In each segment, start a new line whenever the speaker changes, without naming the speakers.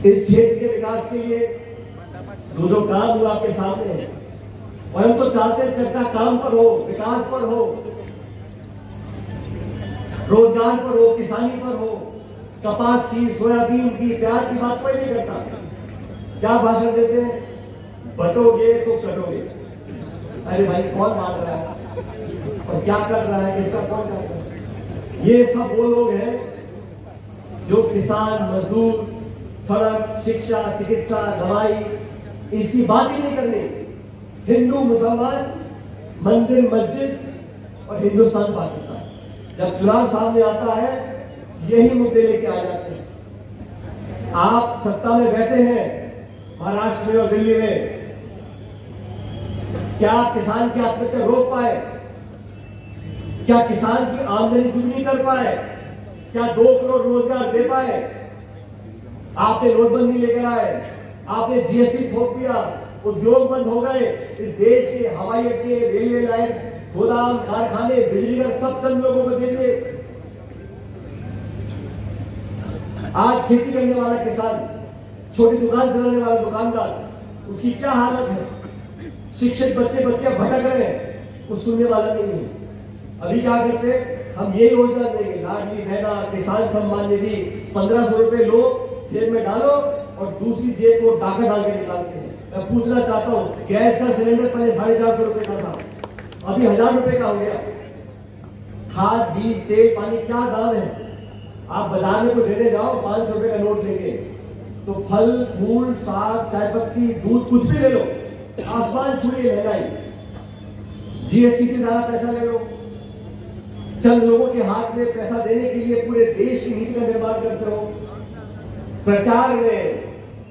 इस क्षेत्र के विकास के लिए जो काम हुआ आपके सामने है, और हम तो चाहते हैं चर्चा काम पर हो, विकास पर हो, रोजगार पर हो, किसानी पर हो। कपास की, सोयाबीन की, प्याज की बात कोई नहीं करता। क्या भाषण देते हैं? बटोगे तो कटोगे। अरे भाई, कौन मान रहा है और क्या कर रहा है, किसका कौन कर रहा है? ये सब वो लोग हैं जो किसान, मजदूर, सड़क, शिक्षा, चिकित्सा, दवाई, इसकी बात ही नहीं करनी। हिंदू, मुसलमान, मंदिर, मस्जिद और हिंदुस्तान, पाकिस्तान, जब चुनाव सामने आता है यही मुद्दे लेके आ जाते हैं। आप सत्ता में बैठे हैं महाराष्ट्र में और दिल्ली में, क्या किसान की आत्महत्या रोक पाए? क्या किसान की आमदनी दुगनी कर पाए? क्या 2 करोड़ रोजगार दे पाए? आपने नोटबंदी लेकर आए, आपने जीएसटी थोप दिया, उद्योग बंद हो गए। इस देश के हवाई अड्डे, रेलवे लाइन, गोदाम, कारखाने, बिजली घर सब चंद लोगों को दे दिए। आज खेती करने वाला किसान, छोटी दुकान चलाने वाला दुकानदार, उसकी क्या हालत है? शिक्षित बच्चे भटक रहे हैं, कुछ सुनने वाला नहीं है। अभी क्या करते हैं? हम ये योजना देंगे, लाडली बहना, किसान सम्मान निधि, 1500 रुपए लो, जेब में डालो और दूसरी जेब को डाका डाल के निकालते हैं। मैं पूछना चाहता हूँ, गैस का सिलेंडर पहले 450 रुपए का था, अभी 1000 रुपए का हो गया। खाद, बीज, तेल, पानी क्या दाम है? आप बाजार में को लेने जाओ 500 रुपए का नोट लेके, तो फल, फूल, साग, चाय पत्ती, दूध, कुछ भी ले लो, आसमान छूए महंगाई। जीएसटी से ज्यादा पैसा ले लो। चंद लोगों के हाथ में पैसा देने के लिए पूरे देश की नीति का निर्माण करते हो। प्रचार में,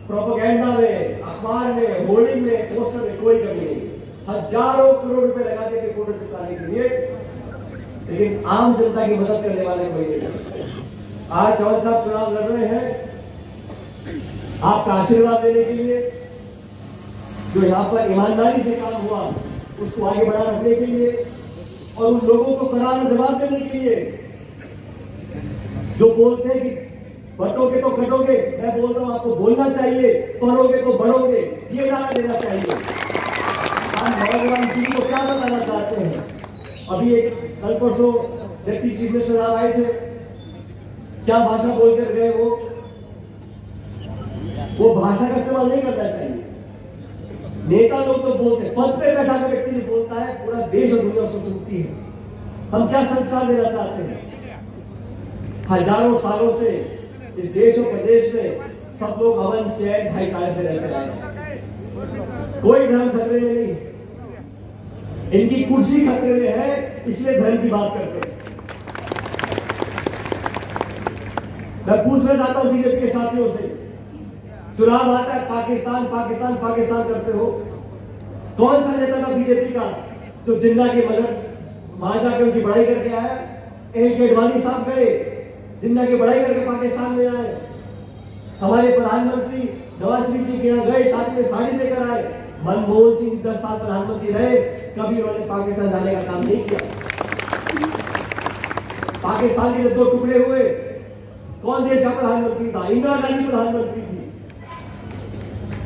प्रोपेगेंडा में, अखबार में, होर्डिंग में, पोस्टर में कोई कमी नहीं। हजारों करोड़ रुपए लगा देंगे फोटो चिपकाने के लिए, लेकिन आम जनता की मदद करने वाले कोई नहीं। आज चौहान साहब चुनाव लड़ रहे हैं आपका आशीर्वाद देने के लिए, जो यहाँ पर ईमानदारी से काम हुआ उसको आगे बढ़ा रखने के लिए, और उन लोगों को करार जवाब देने के लिए जो बोलते हैं कि बटोगे तो कटोगे। मैं बोलता हूं आपको बोलना चाहिए, पढ़ोगे तो बढ़ोगे, ये नारा देना चाहिए। हम भगवान जी को क्या बताना चाहते हैं? अभी एक कल परसों डिप्टी चीफ मिनिस्टर साहब आए थे, क्या भाषा बोलकर गए? वो भाषा का इस्तेमाल नहीं करना चाहिए। नेता लोग तो बोलते हैं, पद पे बैठा हुआ व्यक्ति जो बोलता है पूरा देश और दुनिया उसको सुनती है। हम क्या संस्कार देना चाहते हैं? हजारों सालों से इस देश और प्रदेश में सब लोग अमन, चैन, भाईचारे से रहते हैं, कोई धर्म खतरे में नहीं। इनकी कुर्सी खतरे में है, इसलिए धर्म की बात करते हैं। मैं पूछना चाहता हूं बीजेपी के साथियों से, चुनाव आता है पाकिस्तान पाकिस्तान पाकिस्तान करते हो। कौन सा नेता था बीजेपी का जो जिन्ना की मदद वहां जाकर उनकी बड़ाई करके आया? एल अडवाणी साहब गए, जिन्ना की बड़ाई करके पाकिस्तान में आए। हमारे प्रधानमंत्री नवाज शरीफ जी के यहाँ गए, शादी में साड़ी लेकर आए। मनमोहन सिंह 10 साल प्रधानमंत्री रहे, कभी उन्होंने पाकिस्तान जाने का काम नहीं किया। पाकिस्तान के 2 टुकड़े हुए, कौन देश का प्रधानमंत्री था? इंदिरा गांधी प्रधानमंत्री थी।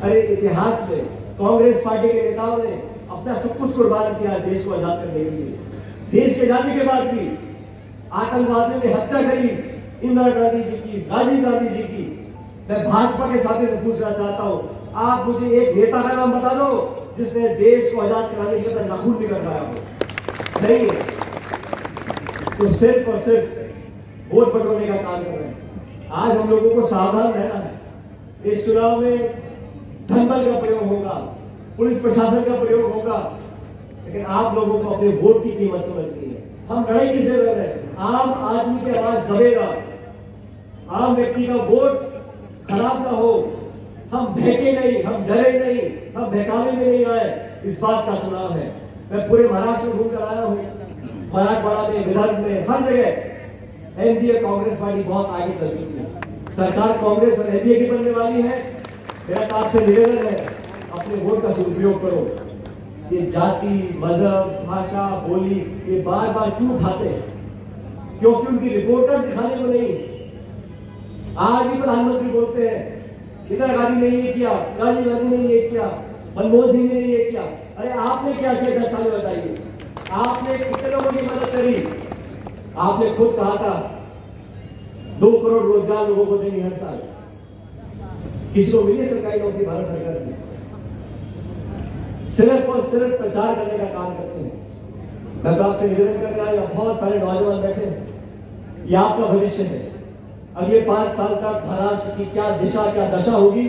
अरे इतिहास में कांग्रेस पार्टी के नेताओं ने अपना सब कुछ कुर्बान किया देश को आजाद करने के लिए। देश के आजादी के बाद भी आतंकवादियों ने हत्या करी इंदिरा गांधी जी की, राजीव गांधी जी की। मैं भाजपा के साथी से पूछना चाहता हूं, आप मुझे एक नेता का नाम बता दो जिसने देश को आजाद कराने के लिए नाखून भी करवाया हो। नहीं है, तो सिर्फ और सिर्फ वोट बटोरने का काम कर रहे हैं। आज हम लोगों को सावधान रहना है। इस चुनाव में धनबल का प्रयोग होगा, पुलिस प्रशासन का प्रयोग होगा, लेकिन आप लोगों को अपने वोट की कीमत समझनी है। हम लड़ाई किससे लड़ रहे हैं? आम आदमी की आवाज दबेगा, आम व्यक्ति का वोट खराब ना हो। हम बहके नहीं, हम डरे नहीं, हम बहकावे में नहीं आए। इस बात का चुनाव है। मैं पूरे महाराष्ट्र में घूमकर आया हूँ, मराठवाड़ा में, विदर्भ में, हर जगह एनडीए कांग्रेस पार्टी बहुत आगे चल चुकी है। सरकार कांग्रेस और एनडीए की बनने वाली है। मेरा तो आपसे निवेदन है, अपने वोट का सदुपयोग करो। ये जाति, मजहब, भाषा, बोली ये बार बार क्यों खाते हैं? क्योंकि उनकी रिपोर्टर दिखाने को नहीं। आज भी प्रधानमंत्री बोलते हैं इंदिरा गांधी ने ये किया, राजीव गांधी ने ये किया, मनमोहन सिंह ने ये किया। अरे आपने क्या किया 10 साल में बताइए? आपने कितने लोगों की मदद करी? आपने खुद कहा था 2 करोड़ रोजगार लोगों को देंगे हर साल। किसी को मिली सरकारी नौकरी भारत सरकार की? सिर्फ और सिर्फ प्रचार करने का काम करते हैं। मैं तो आपसे निवेदन करके आया, बहुत सारे नौजवान बैठे हैं, ये आपका भविष्य है। अब ये 5 साल तक महाराष्ट्र की क्या दिशा क्या दशा होगी,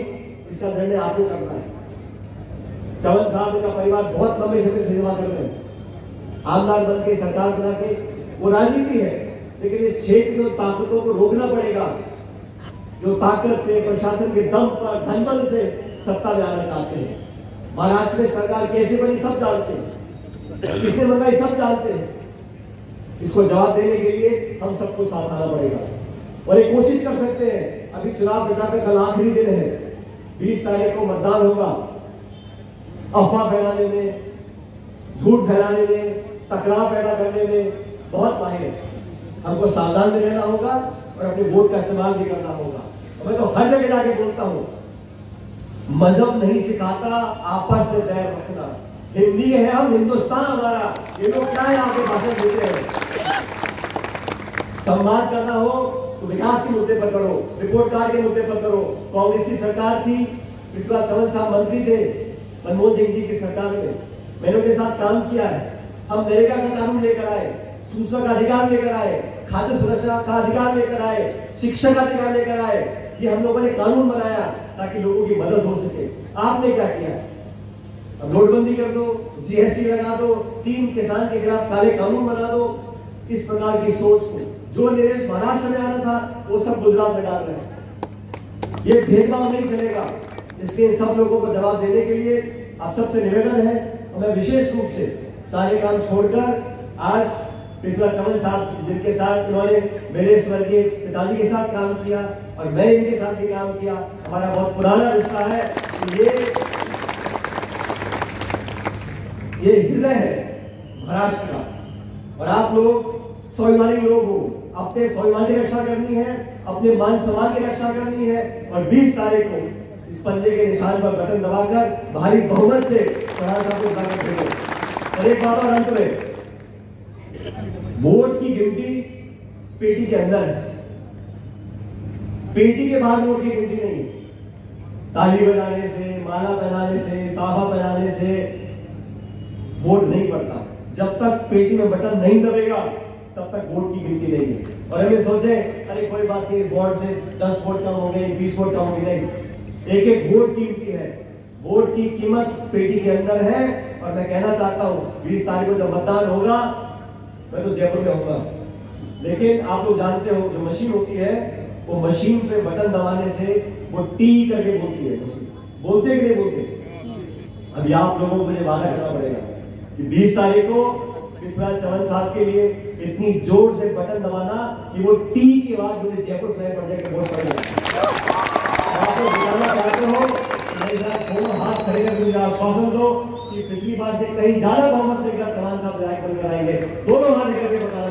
इसका निर्णय आपको करना है। चवन साहब का परिवार बहुत लंबे समय से सेवा कर रहे हैं, आमदार बन के सरकार बना के, वो राजनीति है, लेकिन इस क्षेत्र में ताकतों को रोकना पड़ेगा जो ताकत से, प्रशासन के दम पर, धनबल से सत्ता में आना चाहते हैं। महाराष्ट्र में सरकार कैसे बनी सब जानते हैं, किसने मंगाई सब जानते हैं। इसको जवाब देने के लिए हम सबको साथ आना पड़ेगा और एक कोशिश कर सकते हैं। अभी चुनाव प्रचार का कल आखिरी दिन है, 20 तारीख को मतदान होगा। अफवाह फैलाने में, झूठ फैलाने में, टकराव पैदा करने में बहुत माहिर है। हमको सावधान में रहना होगा और अपने वोट का इस्तेमाल भी करना होगा। और मैं तो हर जगह जाके बोलता हूं, मजहब नहीं सिखाता आपस में बैर रखना। हिंदी है हम, हिंदुस्तान हमारा। ये लोग क्या है आगे भाषण देते हैं। संवाद करना हो तो विकास के मुद्दे पर करो, रिपोर्ट कार्ड के मुद्दे पर करो। कांग्रेस की सरकार थी, पृथ्वीराज चव्हाण साहब मंत्री थे मनमोहन सिंह जी की सरकार में, मैंने उनके साथ काम किया है। हम नरेगा का कानून लेकर आए, सूचना का अधिकार लेकर आए, खाद्य सुरक्षा का अधिकार लेकर आए, शिक्षा का अधिकार लेकर आए। ये हम लोगों ने कानून बनाया ताकि लोगों की मदद हो सके। आपने क्या किया? अब नोटबंदी कर दो, जीएसटी लगा दो, 3 किसान के खिलाफ काले कानून बना दो। इस प्रकार की सोच को, जो निवेश महाराष्ट्र में आना था वो सब गुजरात में डाल रहे हैं। ये भेदभाव नहीं चलेगा। इसलिए सब लोगों को जवाब देने के लिए आप सबसे निवेदन है, और मैं विशेष रूप से सारे काम छोड़कर आज पृथ्वीराज चव्हाण साहब जिनके साथ इन्होंने मेरे स्वर्गीय पिताजी के साथ काम किया और मैं इनके साथ भी काम किया, हमारा बहुत पुराना रिश्ता है। ये हृदय है महाराष्ट्र का, और आप लोग स्वाभिमानी लोग हो। अपने स्वाभिमान की रक्षा करनी है, अपने मान सम्मान की रक्षा करनी है, और 20 तारीख को इस पंजे के निशान पर बटन दबाकर भारी बहुमत से चव्हाण साहब को ताकत देंगे। और एक बात और अंत में, वोट की गिनती पेटी के अंदर है, पेटी के बाहर वोट की गिनती नहीं। ताली बजाने से, माला पहनाने से, साफा पहनाने से वोट नहीं पड़ता। जब तक पेटी में बटन नहीं दबेगा तब तक वोट की गिनती नहीं है। और हमें सोचे अरे कोई बात नहीं, वोट से 10 वोट कम हो गए, 20 वोट कम हो गए, नहीं। एक एक वोट कीमती है। वोट की कीमत पेटी के अंदर है। और मैं कहना चाहता हूं 20 तारीख को जब मतदान होगा, मैं तो जयपुर में होगा, लेकिन आप लोग जानते हो जो मशीन होती है, वो मशीन पे बटन दबाने से वो टी करके बोलती है। बोलते कि नहीं बोलते? अभी आप लोगों को मुझे वादा करना पड़ेगा कि 20 तारीख को पृथ्वीराज चव्हाण साहब के लिए इतनी जोर से बटन दबाना कि वो टी की आवाज मुझे जयपुर शहर पड़ जाए, वोट पड़ जाए। आप लोग बताना चाहते हो, मेरे साथ दोनों हाथ खड़े करके मुझे आश्वासन दो कि पिछली बार से कहीं ज्यादा बहुमत लेकर चव्हाण साहब विधायक बनकर आएंगे। दोनों हाथ लेकर के बताना।